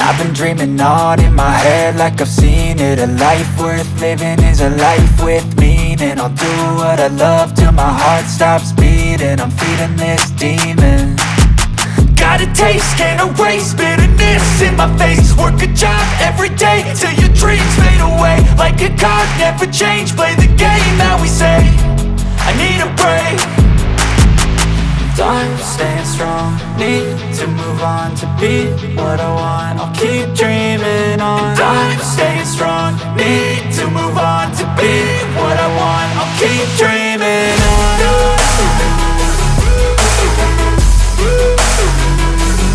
I've been dreaming on in my head like I've seen it. A life worth living is a life with meaning. I'll do what I love till my heart stops beating. I'm feeding this demon. Got a taste, can't erase bitterness in my face. Work a job every day till your dreams fade away. Like a card, never change, play the game that we say. I need a break. I'm staying strong, need to move on to be what I want. I'll keep